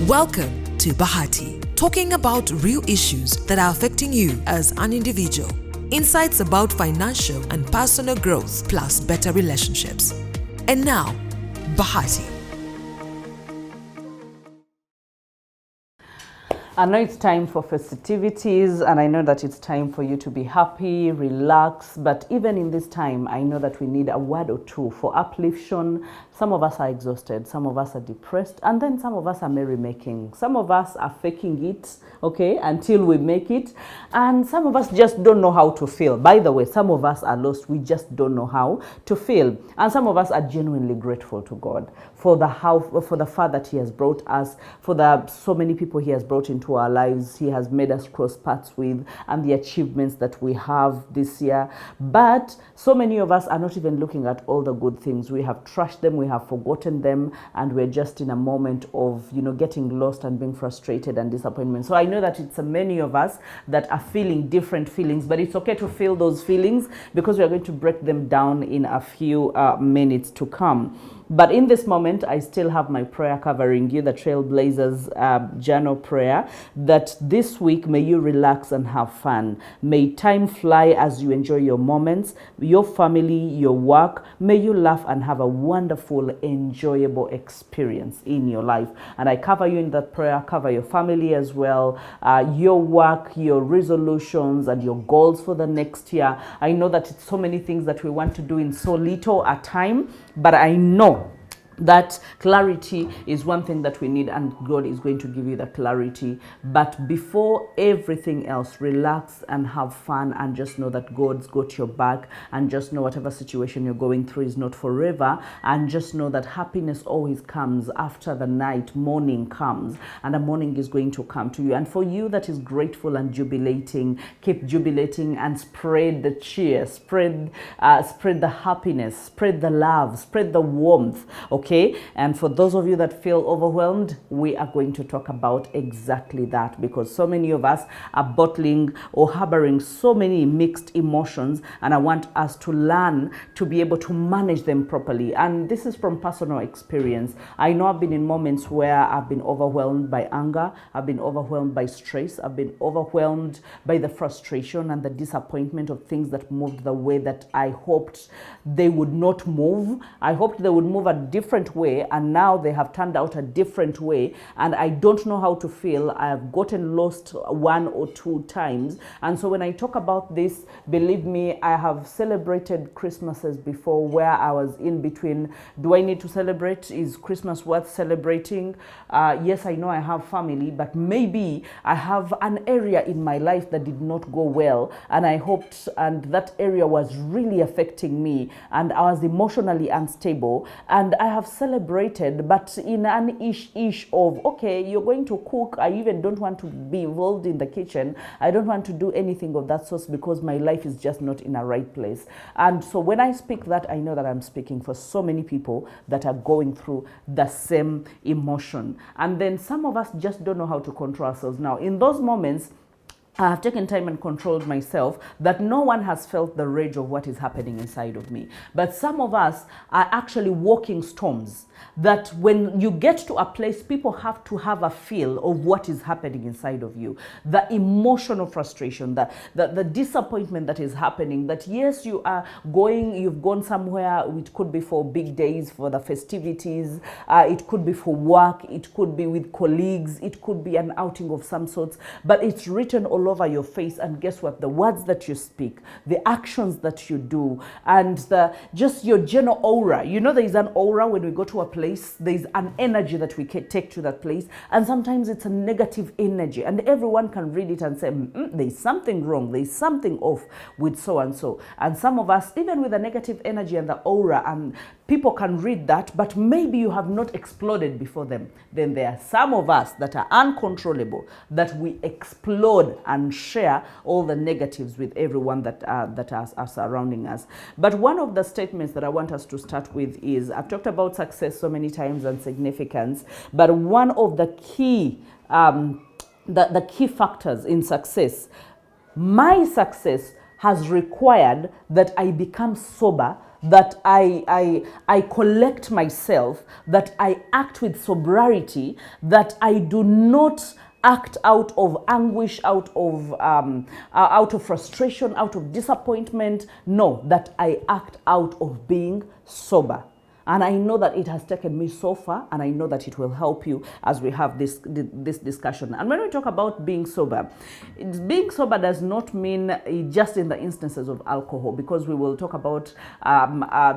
Welcome to Bahati, talking about real issues that are affecting you as an individual. Insights about financial and personal growth, plus better relationships. And now, Bahati. I know it's time for festivities, and I know that it's time for you to be happy, relax, but even in this time, I know that we need a word or two for upliftment. Some of us are exhausted, some of us are depressed, and then some of us are merrymaking. Some of us are faking it, okay, until we make it, and some of us just don't know how to feel. By the way, some of us are lost, we just don't know how to feel, and some of us are genuinely grateful to God for the far that He has brought us, for the so many people He has brought into our lives, He has made us cross paths with, and the achievements that we have this year. But so many of us are not even looking at all the good things. We have trashed them, we have forgotten them, and we're just in a moment of, getting lost and being frustrated and disappointment. So I know that it's many of us that are feeling different feelings, but it's okay to feel those feelings because we are going to break them down in a few minutes to come. But in this moment, I still have my prayer covering you, the Trailblazers journal prayer, that this week may you relax and have fun. May time fly as you enjoy your moments, your family, your work. May you laugh and have a wonderful, enjoyable experience in your life. And I cover you in that prayer, cover your family as well, your work, your resolutions, and your goals for the next year. I know that it's so many things that we want to do in so little a time, but I know that clarity is one thing that we need, and God is going to give you the clarity. But before everything else, relax and have fun, and just know that God's got your back, and just know whatever situation you're going through is not forever, and just know that happiness always comes after the night. Morning comes, and the morning is going to come to you. And for you that is grateful and jubilating, keep jubilating and spread the cheer, spread the happiness, spread the love, spread the warmth. Okay, and for those of you that feel overwhelmed, we are going to talk about exactly that, because so many of us are bottling or harboring so many mixed emotions, and I want us to learn to be able to manage them properly. And this is from personal experience. I know I've been in moments where I've been overwhelmed by anger, I've been overwhelmed by stress, I've been overwhelmed by the frustration and the disappointment of things that moved the way that I hoped they would not move. I hoped they would move a different way, and now they have turned out a different way, and I don't know how to feel. I have gotten lost one or two times. And so when I talk about this, believe me, I have celebrated Christmases before where I was in between. Do I need to celebrate? Is Christmas worth celebrating? Yes, I know I have family, but maybe I have an area in my life that did not go well, and I hoped, and that area was really affecting me, and I was emotionally unstable, and I have celebrated, but in an ish of, okay, you're going to cook. I even don't want to be involved in the kitchen. I don't want to do anything of that sort because my life is just not in a right place. And so when I speak that, I know that I'm speaking for so many people that are going through the same emotion. And then some of us just don't know how to control ourselves. Now, in those moments, I have taken time and controlled myself, that no one has felt the rage of what is happening inside of me. But some of us are actually walking storms, that when you get to a place, people have to have a feel of what is happening inside of you. The emotional frustration, the disappointment that is happening, that yes, you've gone somewhere. It could be for big days, for the festivities. It could be for work. It could be with colleagues. It could be an outing of some sorts, but it's written all over your face. And guess what? The words that you speak, the actions that you do, and just your general aura. There is an aura when we go to a place. There is an energy that we can take to that place, and sometimes it's a negative energy, and everyone can read it and say, there's something wrong, there's something off with so and so. And some of us, even with the negative energy and the aura, and people can read that, but maybe you have not exploded before them. Then there are some of us that are uncontrollable, that we explode and share all the negatives with everyone that are surrounding us. But one of the statements that I want us to start with is, I've talked about success so many times and significance, but one of the key the key factors in success, my success has required that I become sober that I collect myself, that I act with sobriety, that I do not act out of anguish, out of frustration, out of disappointment. No, that I act out of being sober. And I know that it has taken me so far, and I know that it will help you as we have this discussion. And when we talk about being sober does not mean just in the instances of alcohol, because we will talk about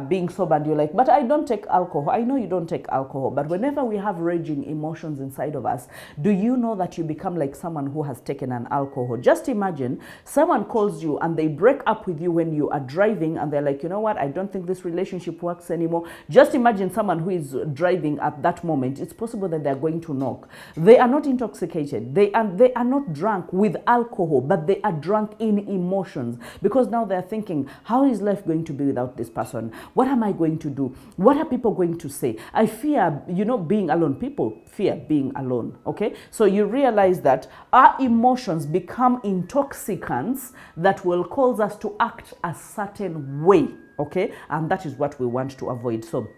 being sober and you're like, but I don't take alcohol. I know you don't take alcohol, but whenever we have raging emotions inside of us, do you know that you become like someone who has taken an alcohol? Just imagine someone calls you and they break up with you when you are driving, and they're like, you know what, I don't think this relationship works anymore. Just imagine someone who is driving at that moment. It's possible that they're going to knock. They are not intoxicated. They are not drunk with alcohol, but they are drunk in emotions, because now they're thinking, how is life going to be without this person? What am I going to do? What are people going to say? I fear, being alone. People fear being alone, okay? So you realize that our emotions become intoxicants that will cause us to act a certain way. Okay, and that is what we want to avoid. So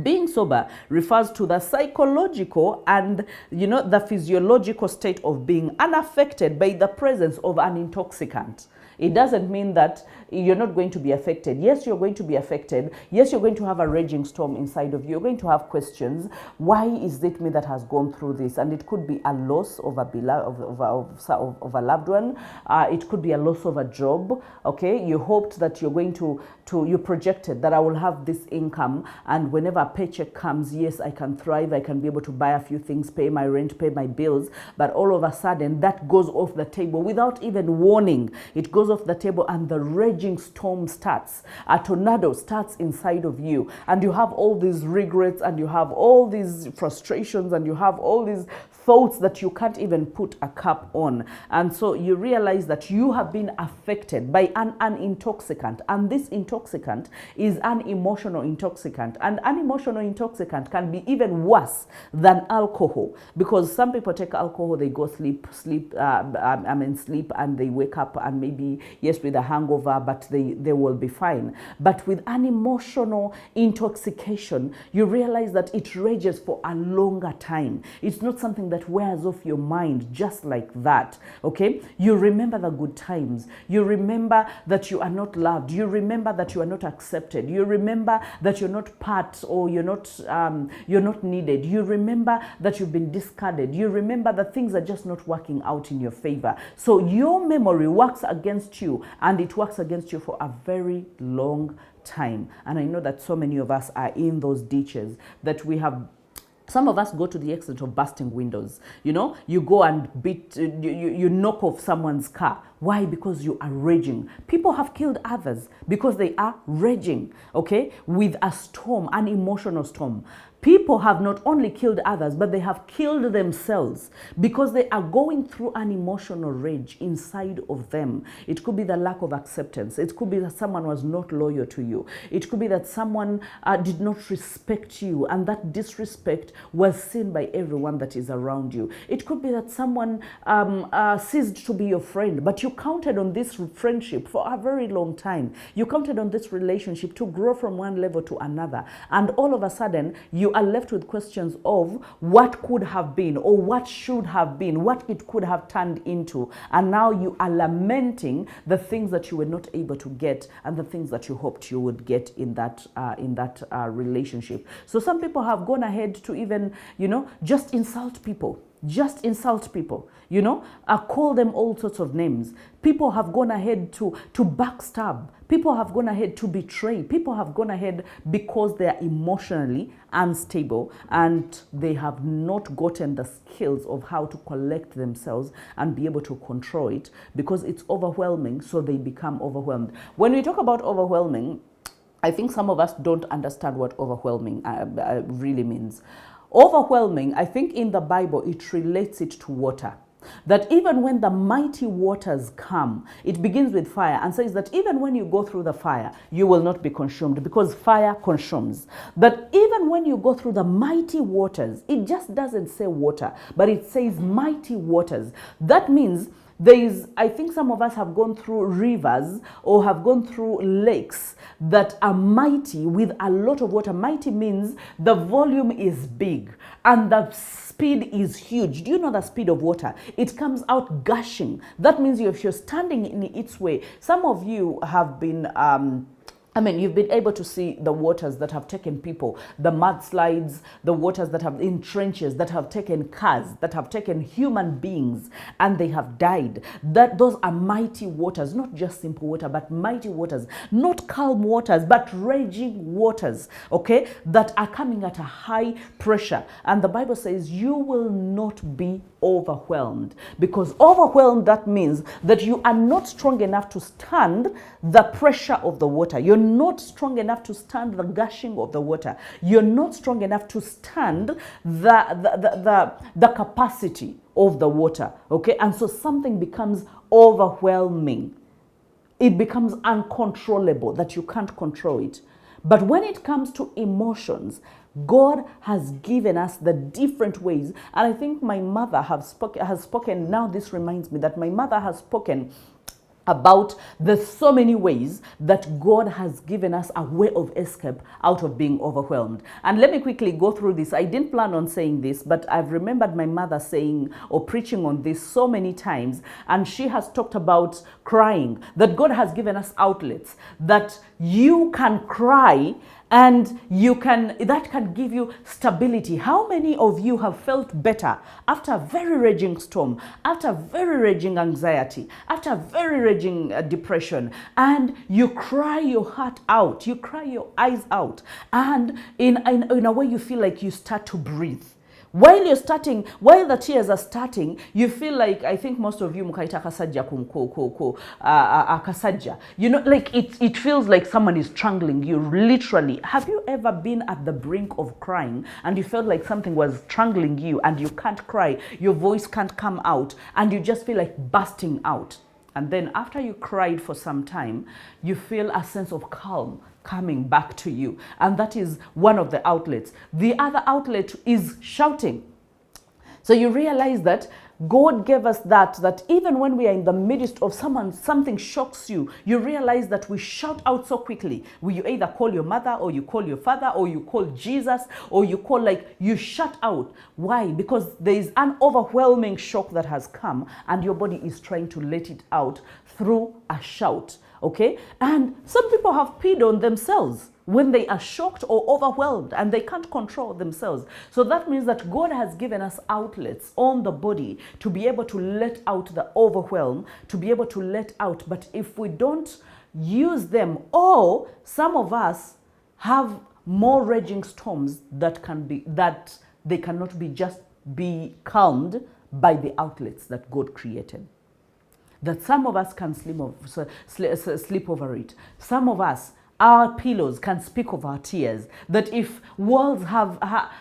being sober refers to the psychological and the physiological state of being unaffected by the presence of an intoxicant. It doesn't mean that you're not going to be affected. Yes, you're going to be affected. Yes, you're going to have a raging storm inside of you. You're going to have questions. Why is it me that has gone through this? And it could be a loss of a loved one. It could be a loss of a job. Okay, you hoped that you're going to you projected that I will have this income, and whenever a paycheck comes, yes, I can thrive. I can be able to buy a few things, pay my rent, pay my bills. But all of a sudden, that goes off the table without even warning. It goes off the table, and the raging storm starts. A tornado starts inside of you, and you have all these regrets, and you have all these frustrations, and you have all these thoughts that you can't even put a cap on. And so you realize that you have been affected by an intoxicant, and this intoxicant is an emotional intoxicant, and an emotional intoxicant can be even worse than alcohol, because some people take alcohol, they go sleep and they wake up and maybe, yes, with a hangover, but they will be fine. But with an emotional intoxication, you realize that it rages for a longer time. It's not something that wears off your mind just like that, okay? You remember the good times. You remember that you are not loved. You remember that you are not accepted. You remember that you're not part, or you're not needed. You remember that you've been discarded. You remember that things are just not working out in your favor. So your memory works against you, and it works against you for a very long time. And I know that so many of us are in those ditches that we have. Some of us go to the extent of busting windows. You go and you knock off someone's car. Why? Because you are raging. People have killed others because they are raging, okay, with a storm, an emotional storm. People have not only killed others, but they have killed themselves because they are going through an emotional rage inside of them. It could be the lack of acceptance. It could be that someone was not loyal to you. It could be that someone did not respect you, and that disrespect was seen by everyone that is around you. It could be that someone ceased to be your friend, but you counted on this friendship for a very long time. You counted on this relationship to grow from one level to another, and all of a sudden, you are left with questions of what could have been, or what should have been, what it could have turned into. And now you are lamenting the things that you were not able to get, and the things that you hoped you would get in that relationship. So some people have gone ahead to even, just insult people. Call them all sorts of names. People have gone ahead to backstab. People have gone ahead to betray. People have gone ahead because they are emotionally unstable, and they have not gotten the skills of how to collect themselves and be able to control it, because it's overwhelming, so they become overwhelmed. When we talk about overwhelming, I think some of us don't understand what overwhelming really means. Overwhelming, I think in the Bible, it relates it to water. That even when the mighty waters come, it begins with fire, and says that even when you go through the fire, you will not be consumed, because fire consumes. But even when you go through the mighty waters, it just doesn't say water, but it says mighty waters. That means I think some of us have gone through rivers or have gone through lakes that are mighty with a lot of water. Mighty means the volume is big and the speed is huge. Do you know the speed of water? It comes out gushing. That means if you're standing in its way, some of you have been you've been able to see the waters that have taken people, the mudslides, the waters that have in trenches, that have taken cars, that have taken human beings, and they have died. Those are mighty waters, not just simple water, but mighty waters, not calm waters, but raging waters, okay, that are coming at a high pressure. And the Bible says you will not be overwhelmed, because overwhelmed, that means that you are not strong enough to stand the pressure of the water. You're not strong enough to stand the gushing of the water. You're not strong enough to stand the capacity of the water, okay? And so something becomes overwhelming. It becomes uncontrollable, that you can't control it. But when it comes to emotions, God has given us the different ways. And I think my mother has spoken, now this reminds me that my mother has spoken about the so many ways that God has given us a way of escape out of being overwhelmed. And let me quickly go through this. I didn't plan on saying this, but I've remembered my mother saying or preaching on this so many times. And she has talked about crying, that God has given us outlets, that you can cry and that can give you stability. How many of you have felt better after a very raging storm, after very raging anxiety, after very raging depression, and you cry your heart out, you cry your eyes out, and in a way you feel like you start to breathe? While the tears are starting, you feel like, I think most of you mukaita kasajja kasajja. You know, like it feels like someone is strangling you, literally. Have you ever been at the brink of crying and you felt like something was strangling you and you can't cry, your voice can't come out, and you just feel like bursting out? And then after you cried for some time, you feel a sense of calm coming back to you. And that is one of the outlets. The other outlet is shouting. So you realize that God gave us that even when we are in the midst of something shocks you, you realize that we shout out so quickly. You either call your mother, or you call your father, or you call Jesus, or you shut out. Why? Because there is an overwhelming shock that has come and your body is trying to let it out through a shout. Okay? And some people have peed on themselves when they are shocked or overwhelmed and they can't control themselves. So that means that God has given us outlets on the body to be able to let out the overwhelm, to be able to let out. But if we don't use them, or some of us have more raging storms that they cannot be calmed by the outlets that God created. That some of us can sleep over it. Some of us, our pillows can speak of our tears. That if walls have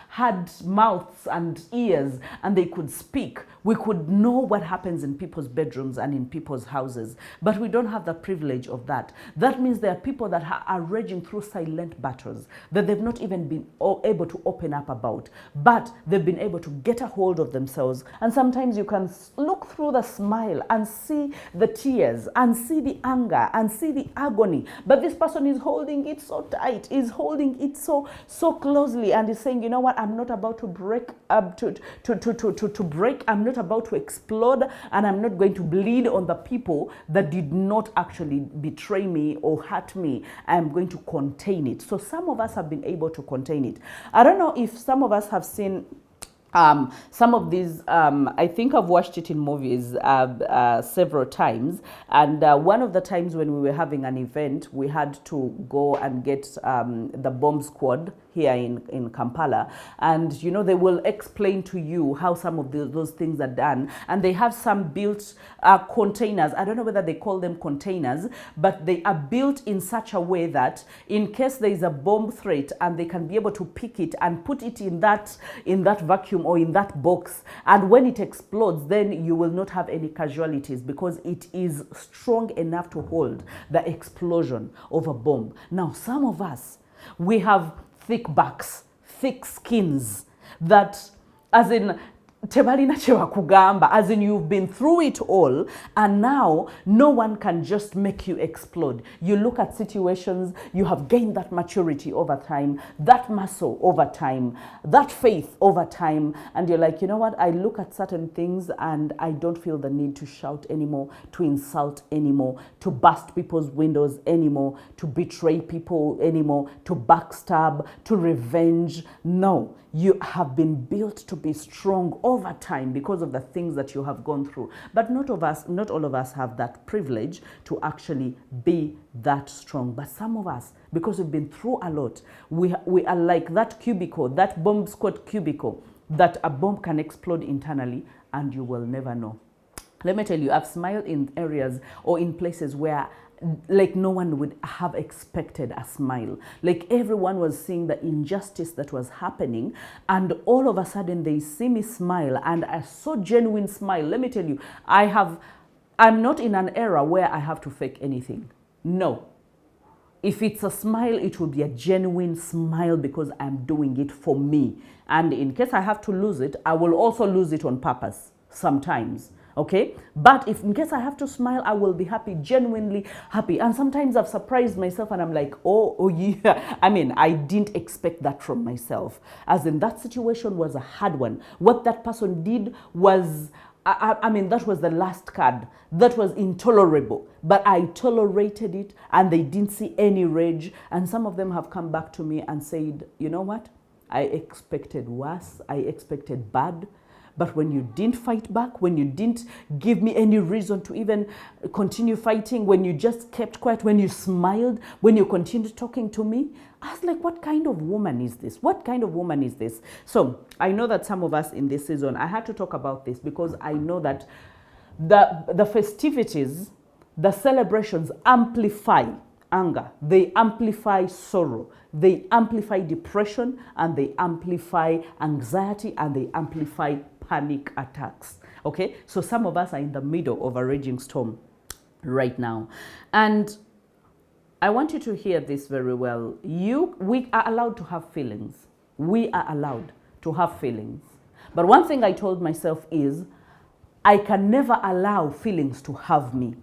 had mouths and ears and they could speak, we could know what happens in people's bedrooms and in people's houses. But we don't have the privilege of that. That means there are people that are raging through silent battles that they've not even been able to open up about. But they've been able to get a hold of themselves. And sometimes you can look through the smile and see the tears and see the anger and see the agony. But this person is holding it so tight, is holding it so closely, and is saying, you know what, I'm not about to break up to break. I'm not about to explode, and I'm not going to bleed on the people that did not actually betray me or hurt me. I'm going to contain it. So some of us have been able to contain it. I don't know if some of us have seen some of these, I think I've watched it in movies several times, and one of the times when we were having an event, we had to go and get the bomb squad here in Kampala, and you know, they will explain to you how some of those things are done, and they have some built containers. I don't know whether they call them containers, but they are built in such a way that in case there is a bomb threat, and they can be able to pick it and put it in that vacuum or in that box, and when it explodes, then you will not have any casualties because it is strong enough to hold the explosion of a bomb. Now, some of us, we have thick backs, thick skins, that, as in, tebalina kye bakugamba, as in you've been through it all, and now no one can just make you explode. You look at situations, you have gained that maturity over time, that muscle over time, that faith over time, and you're like, you know what, I look at certain things and I don't feel the need to shout anymore, to insult anymore, to bust people's windows anymore, to betray people anymore, to backstab, to revenge. No. You have been built to be strong over time because of the things that you have gone through. But not all of us have that privilege to actually be that strong. But some of us, because we've been through a lot, we are like that cubicle, that bomb squad cubicle, that a bomb can explode internally and you will never know. Let me tell you, I've smiled in areas or in places where like no one would have expected a smile. Like everyone was seeing the injustice that was happening, and all of a sudden they see me smile, and a so genuine smile. Let me tell you, I'm not in an era where I have to fake anything. No. If it's a smile, it will be a genuine smile because I'm doing it for me. And in case I have to lose it, I will also lose it on purpose sometimes. Okay, but if in case I have to smile, I will be happy, genuinely happy. And sometimes I've surprised myself and I'm like, oh yeah. I mean, I didn't expect that from myself. As in, that situation was a hard one. What that person did was, I mean, that was the last card. That was intolerable. But I tolerated it and they didn't see any rage. And some of them have come back to me and said, you know what? I expected worse. I expected bad. But when you didn't fight back, when you didn't give me any reason to even continue fighting, when you just kept quiet, when you smiled, when you continued talking to me, I was like, what kind of woman is this? What kind of woman is this? So I know that some of us in this season, I had to talk about this because I know that the festivities, the celebrations amplify anger, they amplify sorrow, they amplify depression, and they amplify anxiety, and they amplify panic attacks. Okay, so some of us are in the middle of a raging storm right now, and I want you to hear this very well. We are allowed to have feelings. We are allowed to have feelings. But one thing I told myself is, I can never allow feelings to have me.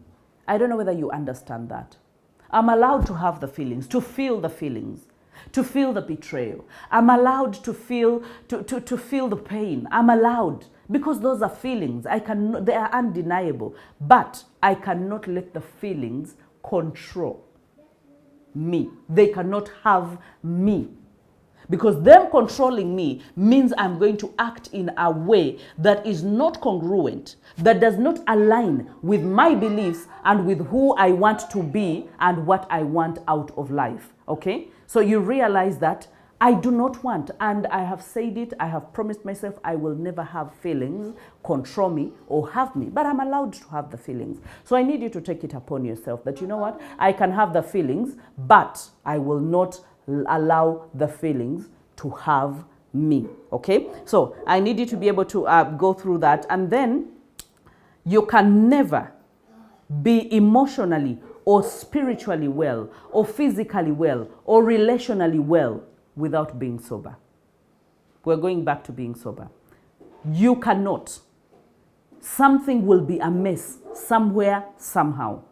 I don't know whether you understand that. I'm allowed to have the feelings, to feel the feelings, to feel the betrayal. I'm allowed to feel the pain. I'm allowed, because those are feelings. They are undeniable, but I cannot let the feelings control me. They cannot have me. Because them controlling me means I'm going to act in a way that is not congruent, that does not align with my beliefs and with who I want to be and what I want out of life. Okay? So you realize that I do not want, and I have said it, I have promised myself I will never have feelings control me or have me, but I'm allowed to have the feelings. So I need you to take it upon yourself that, you know what, I can have the feelings, but I will not allow the feelings to have me. Okay, so I need you to be able to go through that, and then you can never be emotionally or spiritually well or physically well or relationally well without being sober. We're going back to being sober. You cannot. Something will be amiss somewhere, somehow.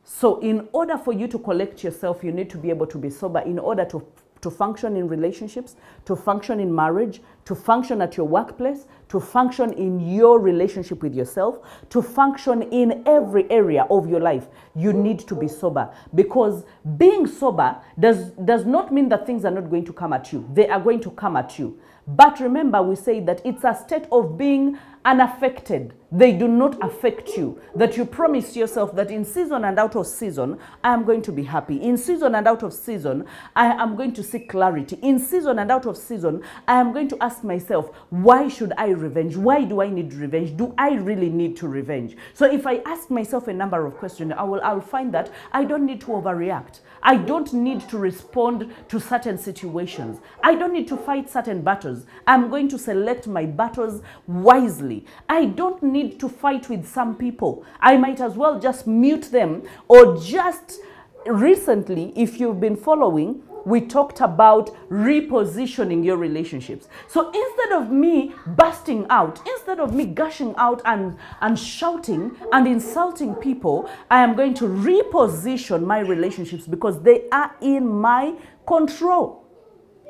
So in order for you to collect yourself, you need to be able to be sober in order to function in relationships, to function in marriage, to function at your workplace, to function in your relationship with yourself, to function in every area of your life. You need to be sober, because being sober does not mean that things are not going to come at you. They are going to come at you. But remember, we say that it's a state of being unaffected. They do not affect you. That you promise yourself that in season and out of season, I am going to be happy. In season and out of season, I am going to seek clarity. In season and out of season, I am going to ask myself, why should I revenge? Why do I need revenge? Do I really need to revenge? So if I ask myself a number of questions, I'll find that I don't need to overreact. I don't need to respond to certain situations. I don't need to fight certain battles. I'm going to select my battles wisely. I don't need to fight with some people. I might as well just mute them, or just recently, if you've been following, we talked about repositioning your relationships. So instead of me busting out, instead of me gushing out and shouting and insulting people, I am going to reposition my relationships because they are in my control.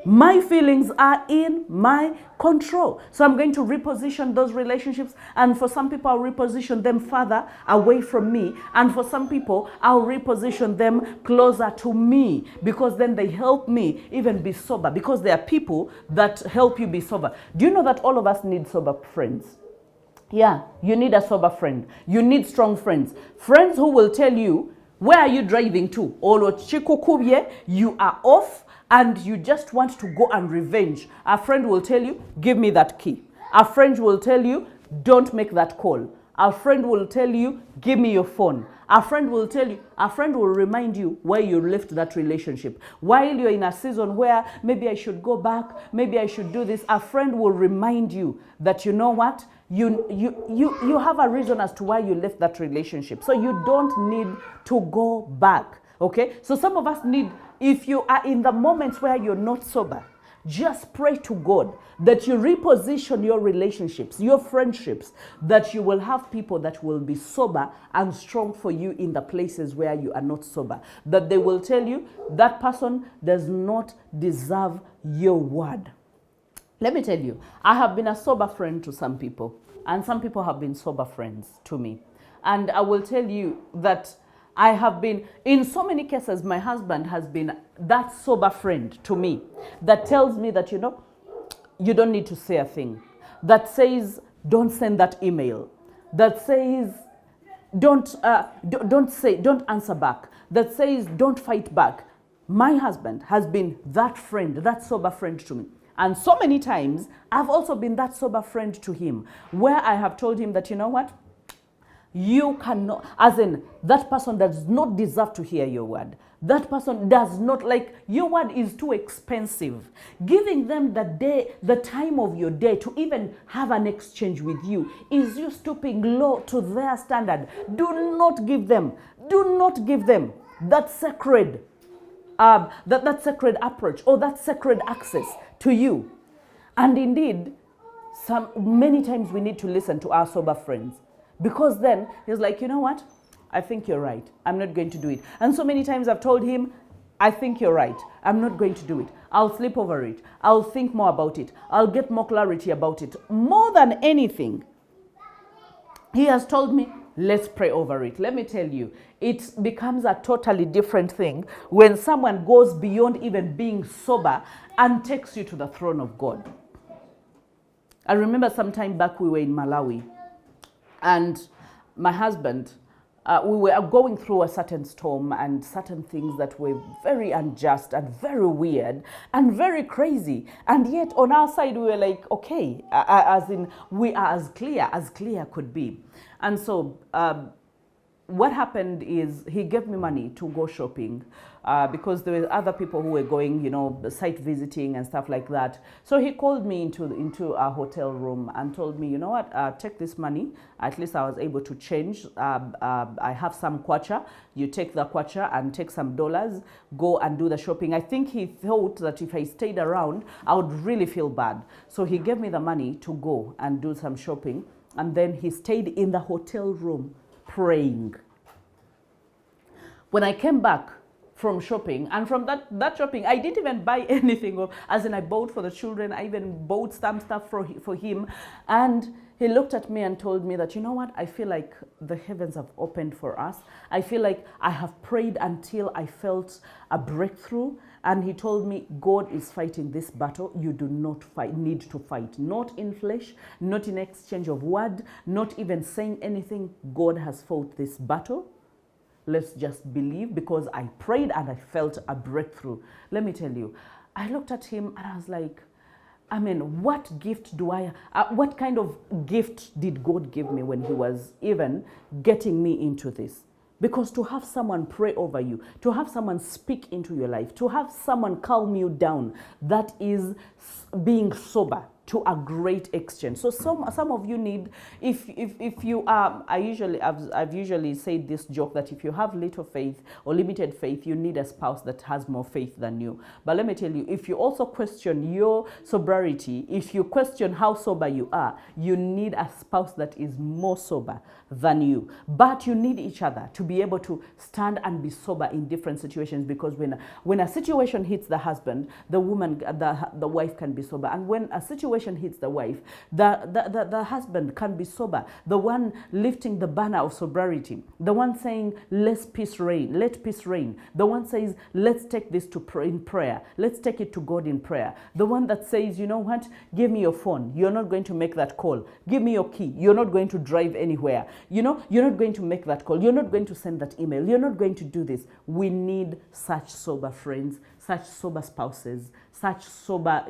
My feelings are in my control. So I'm going to reposition those relationships. And for some people, I'll reposition them further away from me. And for some people, I'll reposition them closer to me because then they help me even be sober, because there are people that help you be sober. Do you know that all of us need sober friends? Yeah, you need a sober friend. You need strong friends. Friends who will tell you, where are you driving to? You are off and you just want to go and revenge. A friend will tell you, give me that key. A friend will tell you, don't make that call. A friend will tell you, give me your phone. A friend will tell you, a friend will remind you why you left that relationship. While you're in a season where maybe I should go back, maybe I should do this, a friend will remind you that, you know what, you have a reason as to why you left that relationship. So you don't need to go back. Okay? So some of us need, if you are in the moments where you're not sober, just pray to God that you reposition your relationships, your friendships, that you will have people that will be sober and strong for you in the places where you are not sober. That they will tell you that person does not deserve your word. Let me tell you, I have been a sober friend to some people, and some people have been sober friends to me. And I will tell you that I have been, in so many cases, my husband has been that sober friend to me that tells me that, you know, you don't need to say a thing. That says, don't send that email. That says, don't answer back. That says, don't fight back. My husband has been that friend, that sober friend to me. And so many times, I've also been that sober friend to him, where I have told him that, you know what? You cannot, as in, that person does not deserve to hear your word. That person does not, like, your word is too expensive. Giving them the time of your day to even have an exchange with you is you stooping low to their standard. Do not give them that sacred, that sacred approach or that sacred access to you. And indeed, many times we need to listen to our sober friends. Because then he's like, you know what? I think you're right. I'm not going to do it. And so many times I've told him, I think you're right. I'm not going to do it. I'll sleep over it. I'll think more about it. I'll get more clarity about it. More than anything, he has told me, let's pray over it. Let me tell you, it becomes a totally different thing when someone goes beyond even being sober and takes you to the throne of God. I remember some time back we were in Malawi. And my husband, we were going through a certain storm and certain things that were very unjust and very weird and very crazy. And yet on our side, we were like, okay, as in we are as clear could be. And so what happened is he gave me money to go shopping because there were other people who were going, you know, site visiting and stuff like that. So he called me into a hotel room and told me, you know what, take this money. At least I was able to change. I have some kwacha. You take the kwacha and take some dollars, go and do the shopping. I think he thought that if I stayed around, I would really feel bad. So he gave me the money to go and do some shopping. And then he stayed in the hotel room praying. When I came back from shopping, and from that shopping, I didn't even buy anything, as in I bought for the children, I even bought some stuff for him. And he looked at me and told me that, you know what, I feel like the heavens have opened for us. I feel like I have prayed until I felt a breakthrough. And he told me, God is fighting this battle. You do not need to fight. Not in flesh, not in exchange of word, not even saying anything. God has fought this battle. Let's just believe, because I prayed and I felt a breakthrough. Let me tell you, I looked at him and I was like, I mean, what gift do what kind of gift did God give me when he was even getting me into this? Because to have someone pray over you, to have someone speak into your life, to have someone calm you down, that is being sober. to a great extent. So some of you need, if you are, I've usually said this joke that if you have little faith or limited faith, you need a spouse that has more faith than you. But let me tell you, if you also question your sobriety, if you question how sober you are, you need a spouse that is more sober than you. But you need each other to be able to stand and be sober in different situations, because when a situation hits the husband, the woman, the wife can be sober. And when a situation hits the wife, the husband can be sober. The one lifting the banner of sobriety, the one saying, let peace reign. The one says, let's take this to pray in prayer. Let's take it to God in prayer. The one that says, you know what, give me your phone. You're not going to make that call. Give me your key. You're not going to drive anywhere. You know, you're not going to make that call. You're not going to send that email. You're not going to do this. We need such sober friends, such sober spouses, such sober,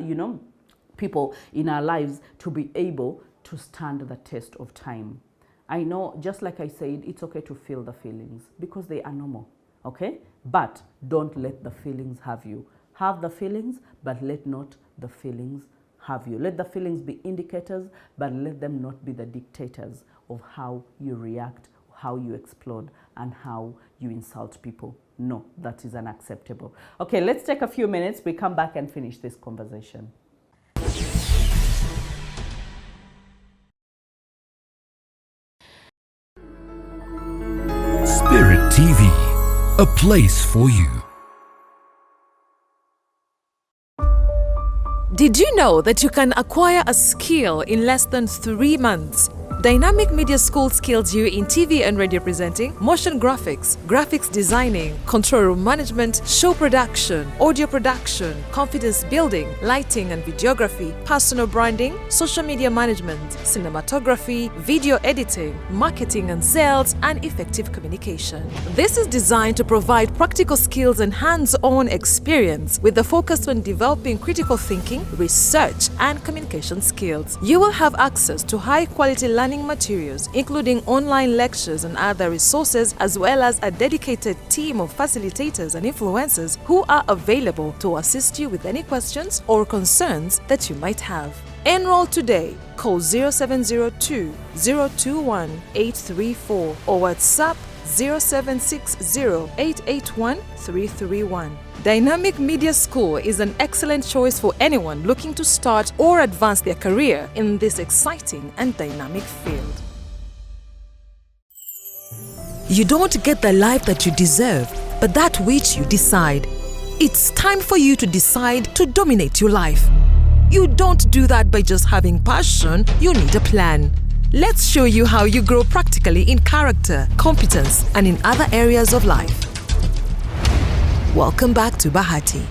people in our lives to be able to stand the test of time. I know, just like I said, it's okay to feel the feelings because they are normal, okay? But don't let the feelings have you. Have the feelings, but let not the feelings have you. Let the feelings be indicators, but let them not be the dictators of how you react, how you explode, and how you insult people. No, that is unacceptable. Okay, let's take a few minutes. We come back and finish this conversation. Spirit TV, a place for you. Did you know that you can acquire a skill in less than 3 months? Dynamic Media School skills you in TV and radio presenting, motion graphics, graphics designing, control room management, show production, audio production, confidence building, lighting and videography, personal branding, social media management, cinematography, video editing, marketing and sales, and effective communication. This is designed to provide practical skills and hands-on experience with the focus on developing critical thinking, research, and communication skills. You will have access to high-quality learning materials, including online lectures and other resources, as well as a dedicated team of facilitators and influencers who are available to assist you with any questions or concerns that you might have. Enroll today. Call 0702 021 834 or WhatsApp 0760 881 331. Dynamic Media School is an excellent choice for anyone looking to start or advance their career in this exciting and dynamic field. You don't get the life that you deserve, but that which you decide. It's time for you to decide to dominate your life. You don't do that by just having passion, you need a plan. Let's show you how you grow practically in character, competence, and in other areas of life. Welcome back to Bahati.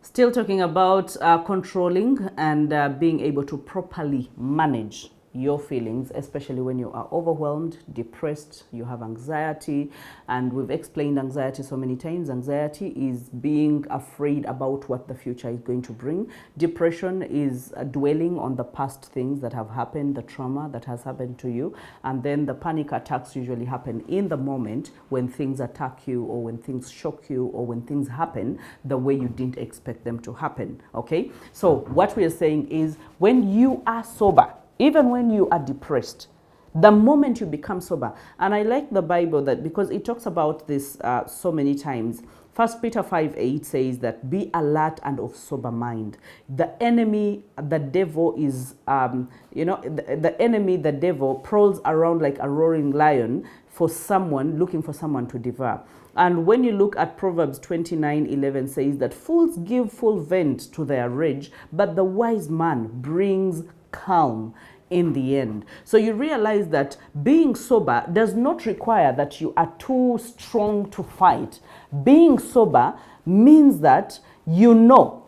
Still talking about controlling and being able to properly manage your feelings, especially when you are overwhelmed, depressed, you have anxiety. And we've explained anxiety so many times. Anxiety is being afraid about what the future is going to bring. Depression is dwelling on the past things that have happened, the trauma that has happened to you. And then the panic attacks usually happen in the moment when things attack you, or when things shock you, or when things happen the way you didn't expect them to happen, okay? So what we are saying is, when you are sober, even when you are depressed, the moment you become sober, and I like the Bible that because it talks about this so many times. 1 Peter 5:8 says that be alert and of sober mind. The enemy, the devil is, the enemy, the devil prowls around like a roaring lion for someone, looking for someone to devour. And when you look at Proverbs 29:11 says that fools give full vent to their rage, but the wise man brings calm in the end. So you realize that being sober does not require that you are too strong to fight. Being sober means that you know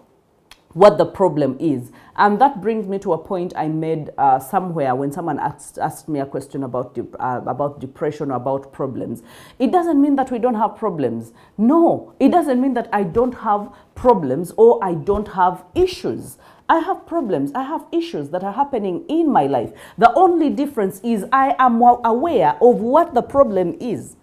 what the problem is. And that brings me to a point I made somewhere when someone asked me a question about depression or about problems. It doesn't mean that we don't have problems. No, it doesn't mean that I don't have problems or I don't have issues. I have problems, I have issues that are happening in my life. The only difference is I am more aware of what the problem is.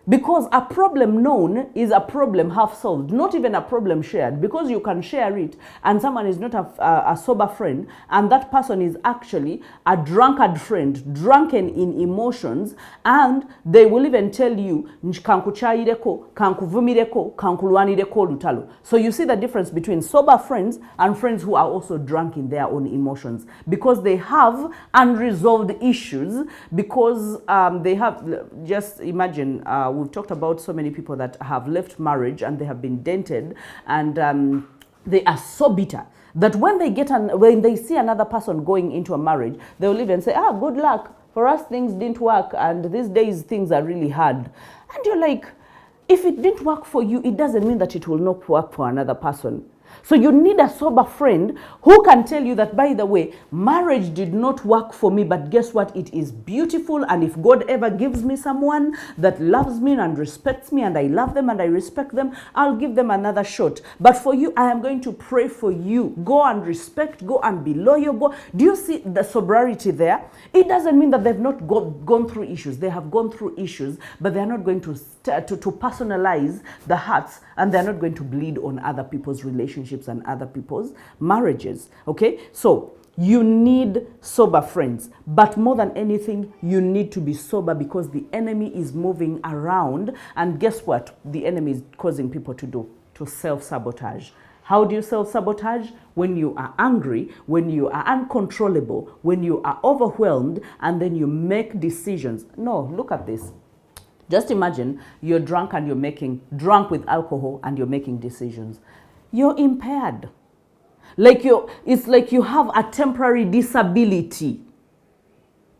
Because a problem known is a problem half solved, not even a problem shared. Because you can share it and someone is not a sober friend, and that person is actually a drunkard friend, drunken in emotions, and they will even tell you, kankuchayireko, kankuvumireko, kankulwanireko lutalo. So you see the difference between sober friends and friends who are also drunk in their own emotions, because they have unresolved issues, because they have, just imagine, we've talked about so many people that have left marriage and they have been dented, and they are so bitter that when they see another person going into a marriage, they will even say, good luck. For us, things didn't work, and these days things are really hard. And you're like, if it didn't work for you, it doesn't mean that it will not work for another person. So you need a sober friend who can tell you that, by the way, marriage did not work for me, but guess what? It is beautiful. And if God ever gives me someone that loves me and respects me, and I love them and I respect them, I'll give them another shot. But for you, I am going to pray for you. Go and respect, go and be loyal. Go. Do you see the sobriety there? It doesn't mean that they've not gone through issues. They have gone through issues, but they're not going to personalize the hearts, and they're not going to bleed on other people's relationships and other people's marriages. Okay, so you need sober friends, but more than anything, you need to be sober, because the enemy is moving around, and guess what the enemy is causing people to do? To self-sabotage. How do you self-sabotage? When you are angry, when you are uncontrollable, when you are overwhelmed, and then you make decisions. No, look at this. Just imagine you're drunk and drunk with alcohol, and you're making decisions. You're impaired. It's like you have a temporary disability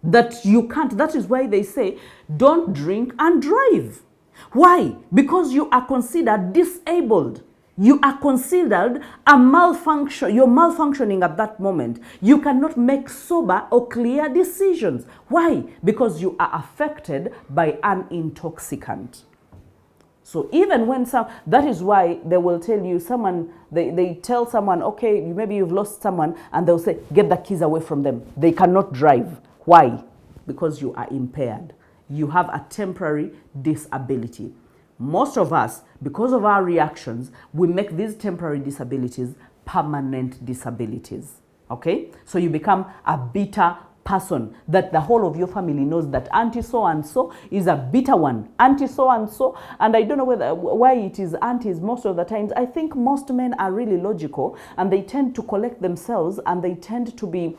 that you can't. That is why they say, don't drink and drive. Why? Because you are considered disabled. You are considered a malfunction. You're malfunctioning at that moment. You cannot make sober or clear decisions. Why? Because you are affected by an intoxicant. So even when that is why they will tell you, they tell someone, okay, maybe you've lost someone, and they'll say, get the keys away from them. They cannot drive. Why? Because you are impaired. You have a temporary disability. Most of us, because of our reactions, we make these temporary disabilities permanent disabilities. Okay? So you become a bitter person that the whole of your family knows that auntie so-and-so is a bitter one. Auntie so-and-so, and I don't know why it is aunties most of the times. I think most men are really logical, and they tend to collect themselves, and they tend to be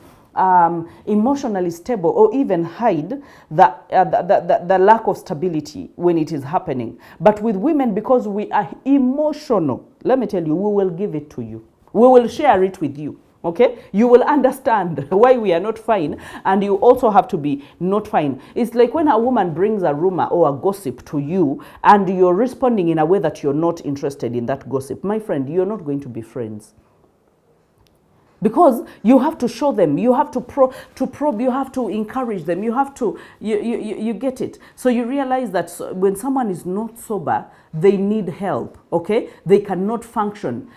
emotionally stable, or even hide the lack of stability when it is happening. But with women, because we are emotional, let me tell you, we will give it to you. We will share it with you. Okay, you will understand why we are not fine, and you also have to be not fine. It's like when a woman brings a rumor or a gossip to you, and you're responding in a way that you're not interested in that gossip. My friend, you're not going to be friends. Because you have to show them, you have to probe, you have to encourage them, you have to, you get it. So you realize that when someone is not sober, they need help, okay? They cannot function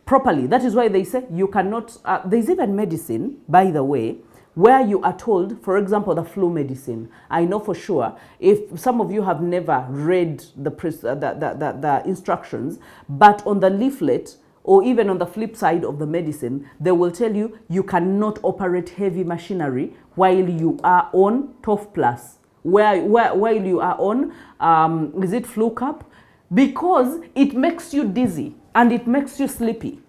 properly. That is why they say you cannot, there's even medicine, by the way, where you are told, for example, the flu medicine. I know for sure, if some of you have never read the instructions, but on the leaflet, or even on the flip side of the medicine, they will tell you you cannot operate heavy machinery while you are on TOF Plus, while you are on, is it flu cap? Because it makes you dizzy and it makes you sleepy.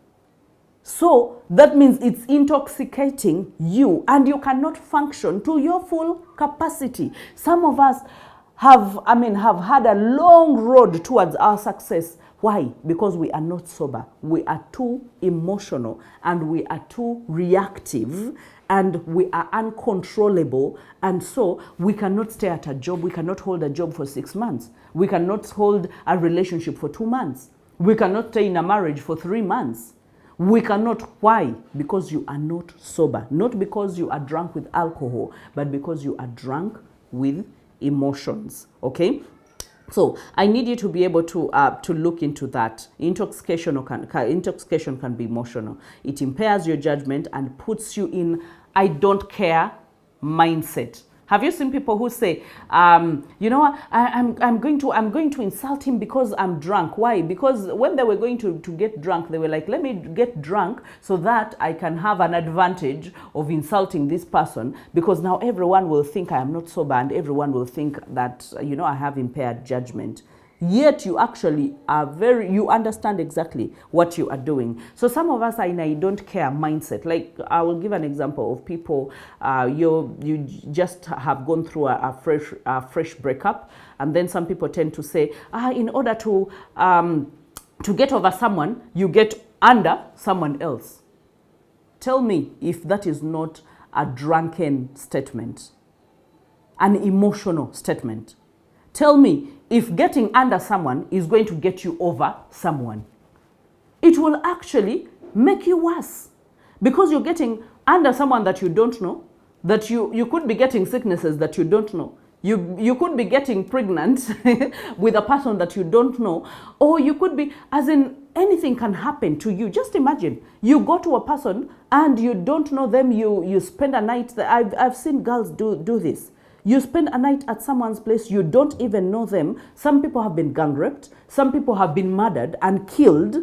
So that means it's intoxicating you, and you cannot function to your full capacity. Some of us have had a long road towards our success. Why? Because we are not sober. We are too emotional, and we are too reactive, and we are uncontrollable, and so we cannot stay at a job. We cannot hold a job for 6 months. We cannot hold a relationship for 2 months. We cannot stay in a marriage for 3 months. We cannot. Why? Because you are not sober. Not because you are drunk with alcohol, but because you are drunk with emotions. Okay? So I need you to be able to look into that. Intoxication can be emotional. It impairs your judgment and puts you in I don't care mindset. Have you seen people who say, you know what, I'm going to insult him because I'm drunk? Why? Because when they were going to get drunk, they were like, let me get drunk so that I can have an advantage of insulting this person, because now everyone will think I am not sober and everyone will think that, you know, I have impaired judgment. Yet you actually are you understand exactly what you are doing. So some of us are in a don't care mindset. Like, I will give an example of people, you just have gone through a fresh breakup, and then some people tend to say, in order to get over someone, you get under someone else. Tell me if that is not a drunken statement, an emotional statement. Tell me if getting under someone is going to get you over someone. It will actually make you worse, because you're getting under someone that you don't know, that you could be getting sicknesses that you don't know. You could be getting pregnant with a person that you don't know, or you could be, as in, anything can happen to you. Just imagine, you go to a person and you don't know them, you spend a night there. I've seen girls do this. You spend a night at someone's place, you don't even know them. Some people have been gang raped, some people have been murdered and killed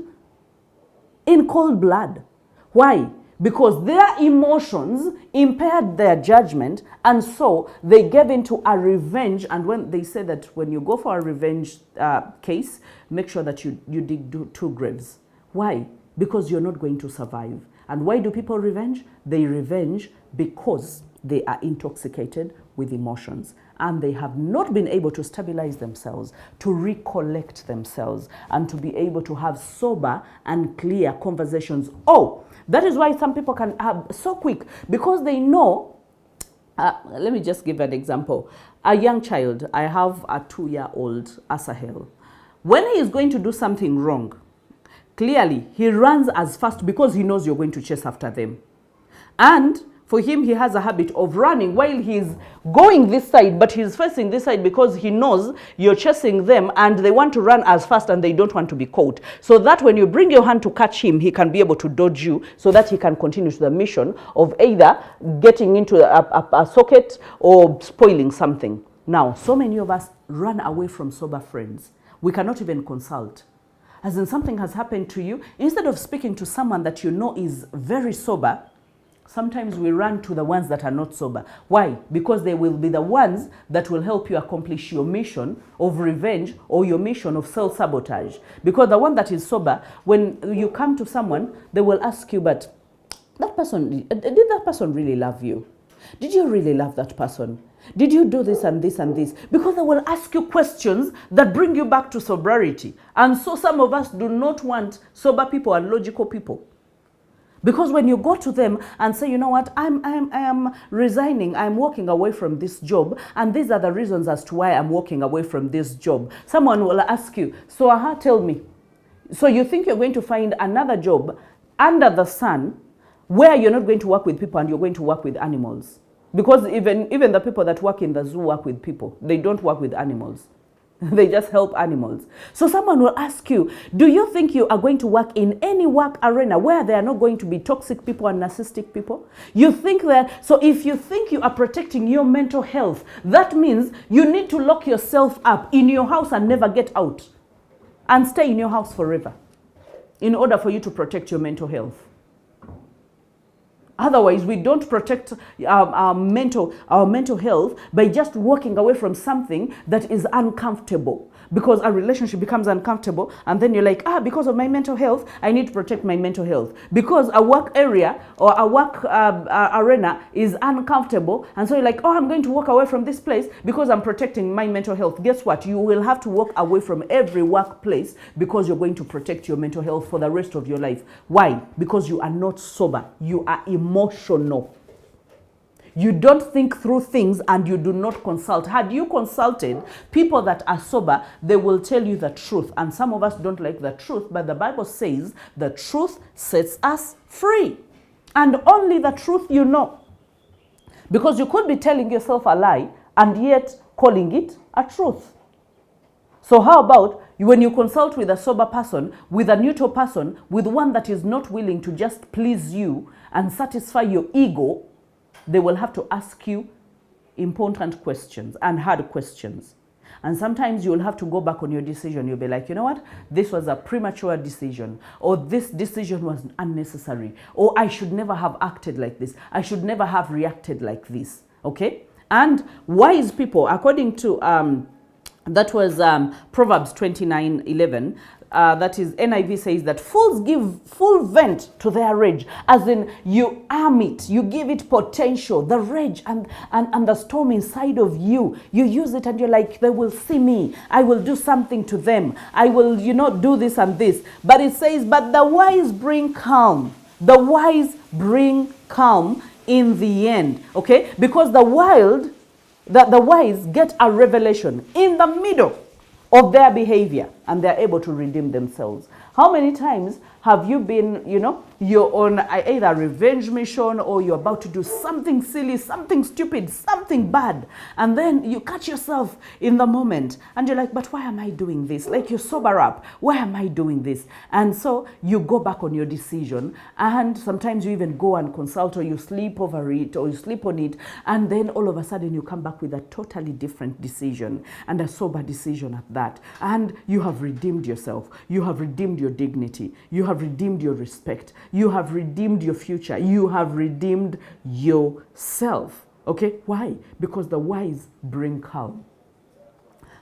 in cold blood. Why? Because their emotions impaired their judgment, and so they gave into a revenge. And when they say that when you go for a revenge case, make sure that you dig 2 graves. Why? Because you're not going to survive. And why do people revenge? They revenge because they are intoxicated with emotions, and they have not been able to stabilize themselves, to recollect themselves, and to be able to have sober and clear conversations. Oh, that is why some people can have so quick, because they know. Let me just give an example. A young child, I have a 2-year-old, Asahel. When he is going to do something wrong, clearly he runs as fast because he knows you're going to chase after them. And for him, he has a habit of running while he's going this side, but he's facing this side because he knows you're chasing them and they want to run as fast and they don't want to be caught. So that when you bring your hand to catch him, he can be able to dodge you so that he can continue to the mission of either getting into a socket or spoiling something. Now, so many of us run away from sober friends. We cannot even consult. As in, something has happened to you, instead of speaking to someone that you know is very sober, sometimes we run to the ones that are not sober. Why? Because they will be the ones that will help you accomplish your mission of revenge or your mission of self-sabotage. Because the one that is sober, when you come to someone, they will ask you, but that person, did that person really love you? Did you really love that person? Did you do this and this and this? Because they will ask you questions that bring you back to sobriety. And so some of us do not want sober people and logical people. Because when you go to them and say, you know what, I am resigning, I'm walking away from this job, and these are the reasons as to why I'm walking away from this job. Someone will ask you, so tell me, so you think you're going to find another job under the sun where you're not going to work with people and you're going to work with animals? Because even the people that work in the zoo work with people. They don't work with animals. They just help animals. So someone will ask you, do you think you are going to work in any work arena where there are not going to be toxic people and narcissistic people? You think that, so if you think you are protecting your mental health, that means you need to lock yourself up in your house and never get out and stay in your house forever in order for you to protect your mental health. Otherwise, we don't protect our mental health by just walking away from something that is uncomfortable. Because a relationship becomes uncomfortable, and then you're like, because of my mental health, I need to protect my mental health. Because a work area or a work arena is uncomfortable, and so you're like, I'm going to walk away from this place because I'm protecting my mental health. Guess what? You will have to walk away from every workplace because you're going to protect your mental health for the rest of your life. Why? Because you are not sober. You are emotional. You don't think through things and you do not consult. Had you consulted people that are sober, they will tell you the truth. And some of us don't like the truth, but the Bible says the truth sets us free. And only the truth you know. Because you could be telling yourself a lie and yet calling it a truth. So how about when you consult with a sober person, with a neutral person, with one that is not willing to just please you and satisfy your ego, they will have to ask you important questions and hard questions. And sometimes you'll have to go back on your decision. You'll be like, you know what? This was a premature decision, or this decision was unnecessary, or I should never have acted like this. I should never have reacted like this. Okay? And wise people, according to that was Proverbs 29:11. That is, NIV says that fools give full vent to their rage, as in you arm it, you give it potential, the rage and the storm inside of you. You use it and you're like, they will see me. I will do something to them. I will, do this and this. But it says, but the wise bring calm. The wise bring calm in the end. Okay? Because the wise get a revelation in the middle of their behavior, and they're able to redeem themselves. How many times have you been, you're on either a revenge mission, or you're about to do something silly, something stupid, something bad, and then you catch yourself in the moment and you're like, but why am I doing this? Like, you sober up. Why am I doing this? And so you go back on your decision, and sometimes you even go and consult, or you sleep over it, or you sleep on it, and then all of a sudden you come back with a totally different decision, and a sober decision at that. And you have redeemed yourself. You have redeemed your dignity. You have redeemed your respect. You have redeemed your future. You have redeemed yourself. Okay? Why? Because the wise bring calm.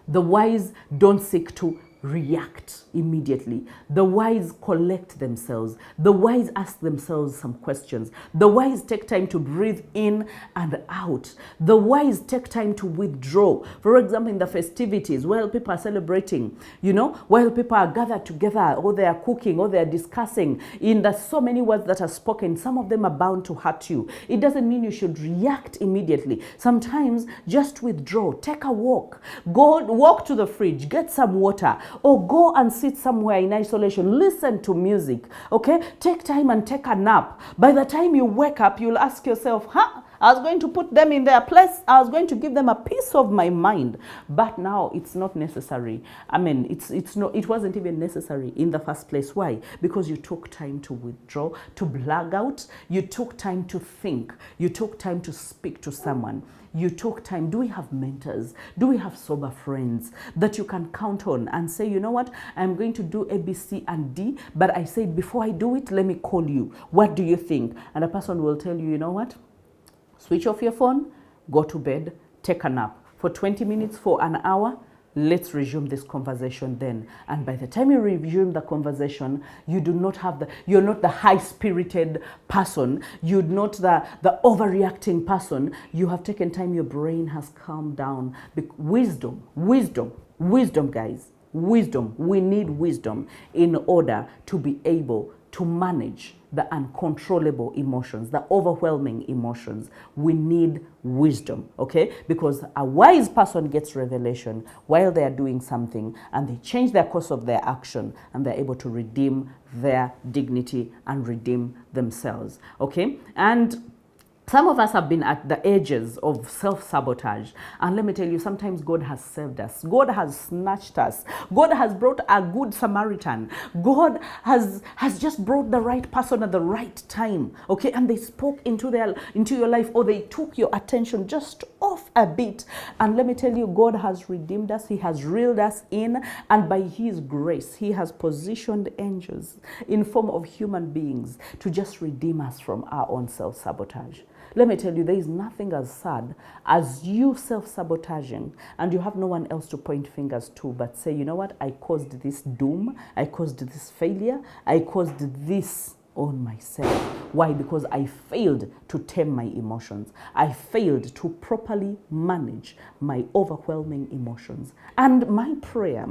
The wise don't seek to react immediately. The wise collect themselves. The wise ask themselves some questions. The wise take time to breathe in and out. The wise take time to withdraw. For example, in the festivities, while people are celebrating, while people are gathered together, or they are cooking, or they are discussing, there's so many words that are spoken. Some of them are bound to hurt you. It doesn't mean you should react immediately. Sometimes just withdraw. Take a walk. Walk to the fridge. Get some water. Or go and sit somewhere in isolation. Listen to music. Okay? Take time and take a nap. By the time you wake up, you'll ask yourself, I was going to put them in their place. I was going to give them a piece of my mind. But now it's not necessary. I mean, it wasn't even necessary in the first place. Why? Because you took time to withdraw, to blag out. You took time to think. You took time to speak to someone. You took time. Do we have mentors? Do we have sober friends that you can count on and say, you know what, I'm going to do A, B, C, and D, but I said, before I do it, let me call you. What do you think? And a person will tell you, you know what, switch off your phone, go to bed, take a nap for 20 minutes, for an hour. Let's resume this conversation then. And by the time you resume the conversation, you're not the high-spirited person. You're not the overreacting person. You have taken time. Your brain has calmed down. Wisdom, guys. Wisdom. We need wisdom in order to be able to manage the uncontrollable emotions, the overwhelming emotions. We need wisdom, okay? Because a wise person gets revelation while they are doing something, and they change their course of their action, and they're able to redeem their dignity and redeem themselves, okay? And some of us have been at the edges of self-sabotage. And let me tell you, sometimes God has saved us. God has snatched us. God has brought a good Samaritan. God has just brought the right person at the right time. Okay, and they spoke into your life, or they took your attention just off a bit. And let me tell you, God has redeemed us. He has reeled us in. And by His grace, He has positioned angels in form of human beings to just redeem us from our own self-sabotage. Let me tell you, there is nothing as sad as you self-sabotaging, and you have no one else to point fingers to but say, you know what, I caused this doom, I caused this failure, I caused this on myself. Why? Because I failed to tame my emotions. I failed to properly manage my overwhelming emotions. And my prayer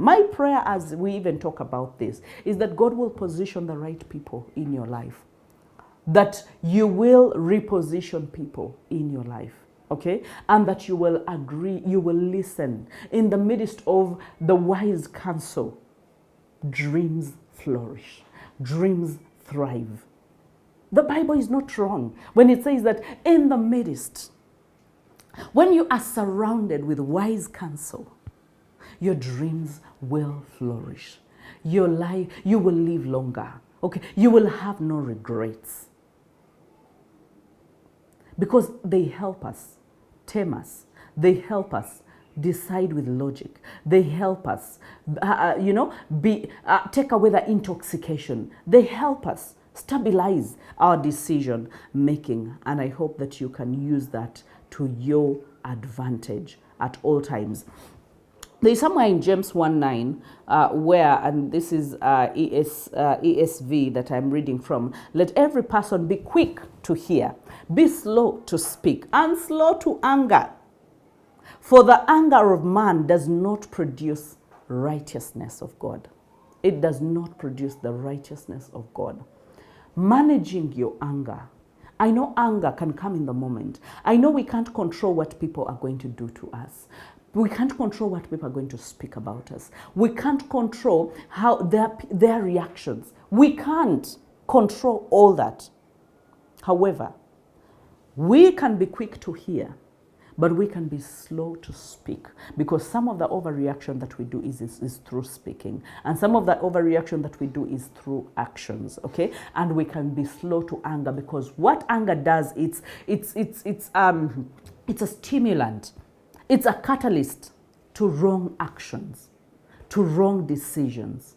as we even talk about this, is that God will position the right people in your life. That you will reposition people in your life, okay? And that you will agree, you will listen. In the midst of the wise counsel, dreams flourish, dreams thrive. The Bible is not wrong when it says that in the midst, when you are surrounded with wise counsel, your dreams will flourish. Your life, you will live longer, okay? You will have no regrets. Because they help us, tame us, They help us decide with logic. They help us, take away the intoxication. They help us stabilize our decision making. And I hope that you can use that to your advantage at all times. There's somewhere in James 1:9 where, and this is ESV that I'm reading from, let every person be quick to hear, be slow to speak, and slow to anger. For the anger of man does not produce righteousness of God. It does not produce the righteousness of God. Managing your anger. I know anger can come in the moment. I know we can't control what people are going to do to us. We can't control what people are going to speak about us. We can't control how their reactions. We can't control all that. However, we can be quick to hear, but we can be slow to speak, because some of the overreaction that we do is through speaking, and some of that overreaction that we do is through actions. Okay, and we can be slow to anger, because what anger does, it's a stimulant. It's a catalyst to wrong actions, to wrong decisions.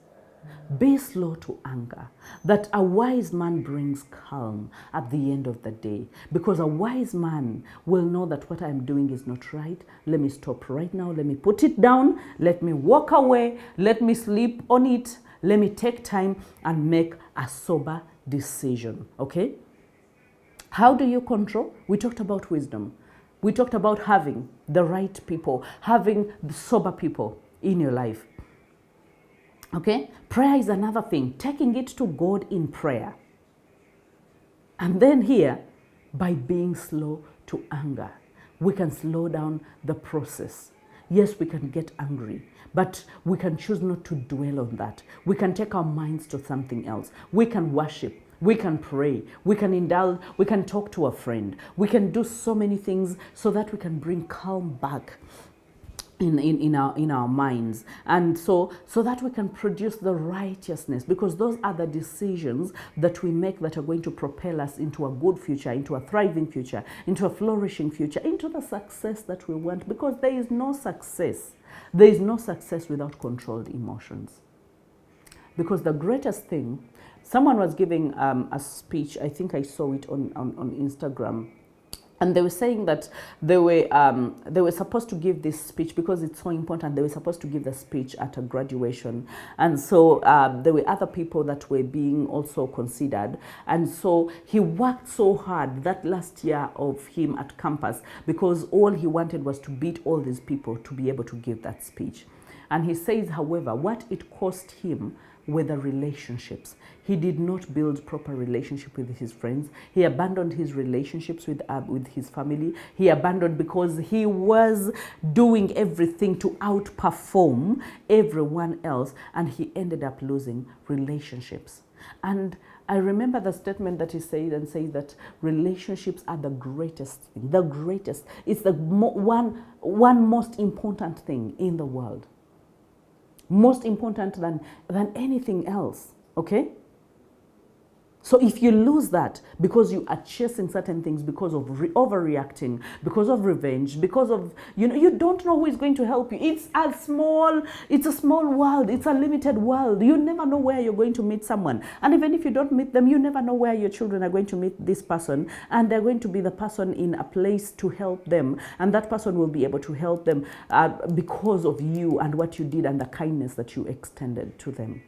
Be slow to anger. That a wise man brings calm at the end of the day, because a wise man will know that what I'm doing is not right. Let me stop right now. Let me put it down. Let me walk away. Let me sleep on it. Let me take time and make a sober decision. Okay? How do you control? We talked about wisdom. We talked about having the right people, having the sober people in your life. Okay? Prayer is another thing. Taking it to God in prayer. And then here, by being slow to anger, we can slow down the process. Yes, we can get angry, but we can choose not to dwell on that. We can take our minds to something else. We can worship. We can pray, we can indulge, we can talk to a friend. We can do so many things so that we can bring calm back in our minds, and so that we can produce the righteousness, because those are the decisions that we make that are going to propel us into a good future, into a thriving future, into a flourishing future, into the success that we want, because there is no success without controlled emotions. Because the greatest thing, someone was giving a speech, I think I saw it on Instagram, and they were saying that they were supposed to give this speech because it's so important. They were supposed to give the speech at a graduation, and so there were other people that were being also considered, and so he worked so hard that last year of him at campus, because all he wanted was to beat all these people to be able to give that speech. And he says, however, what it cost him were the relationships. He did not build proper relationship with his friends. He abandoned his relationships with his family. He abandoned because he was doing everything to outperform everyone else, and he ended up losing relationships. And I remember the statement that he said, and says that relationships are the greatest thing, the greatest. It's the one most important thing in the world. Most important than anything else, okay? So if you lose that because you are chasing certain things, because of overreacting, because of revenge, because of, you don't know who is going to help you. It's a small world. It's a limited world. You never know where you're going to meet someone. And even if you don't meet them, you never know where your children are going to meet this person. And they're going to be the person in a place to help them. And that person will be able to help them because of you and what you did and the kindness that you extended to them.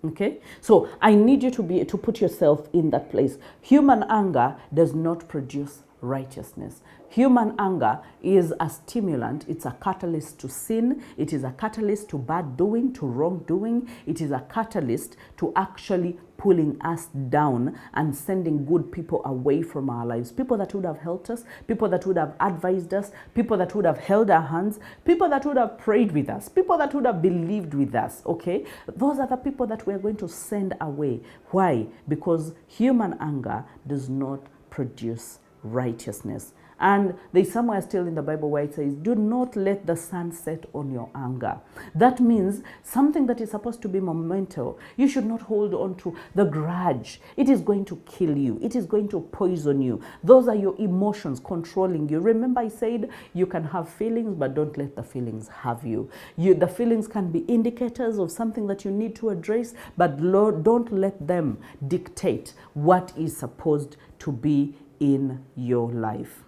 Okay, so I need you to put yourself in that place. Human anger does not produce righteousness. Human anger is a stimulant. It's a catalyst to sin. It is a catalyst to bad doing, to wrongdoing. It is a catalyst to actually pulling us down and sending good people away from our lives. People that would have helped us, people that would have advised us, people that would have held our hands, people that would have prayed with us, people that would have believed with us, okay? Those are the people that we're going to send away. Why? Because human anger does not produce righteousness. And there's somewhere still in the Bible where it says, do not let the sun set on your anger. That means something that is supposed to be momental, you should not hold on to the grudge. It is going to kill you. It is going to poison you. Those are your emotions controlling you. Remember I said you can have feelings, but don't let the feelings have you. The feelings can be indicators of something that you need to address, but don't let them dictate what is supposed to be in your life.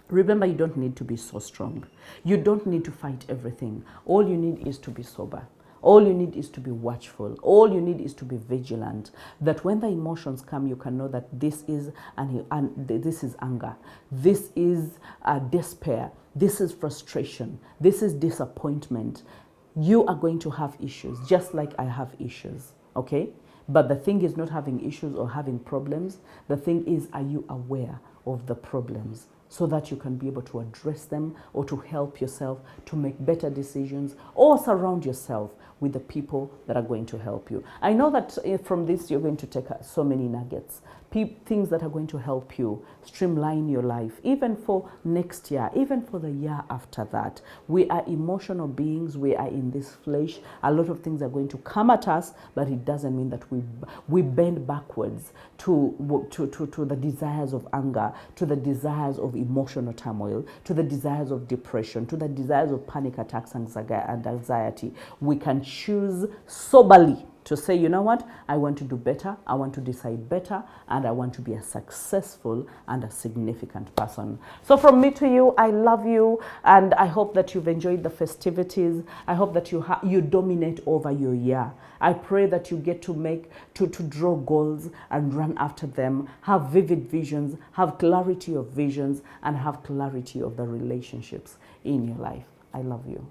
Remember, you don't need to be so strong. You don't need to fight everything. All you need is to be sober. All you need is to be watchful. All you need is to be vigilant. That when the emotions come, you can know that this is this is anger. This is despair. This is frustration. This is disappointment. You are going to have issues, just like I have issues, okay? But the thing is not having issues or having problems. The thing is, are you aware of the problems, so that you can be able to address them or to help yourself to make better decisions, or surround yourself with the people that are going to help you. I know that from this you're going to take so many nuggets, things that are going to help you streamline your life, even for next year, even for the year after that. We are emotional beings. We are in this flesh. A lot of things are going to come at us, but it doesn't mean that we bend backwards to the desires of anger, to the desires of emotional turmoil, to the desires of depression, to the desires of panic attacks and anxiety. We can choose soberly to say, you know what, I want to do better, I want to decide better, and I want to be a successful and a significant person. So from me to you, I love you, and I hope that you've enjoyed the festivities. I hope that you dominate over your year. I pray that you get to draw goals and run after them, have vivid visions, have clarity of visions, and have clarity of the relationships in your life. I love you.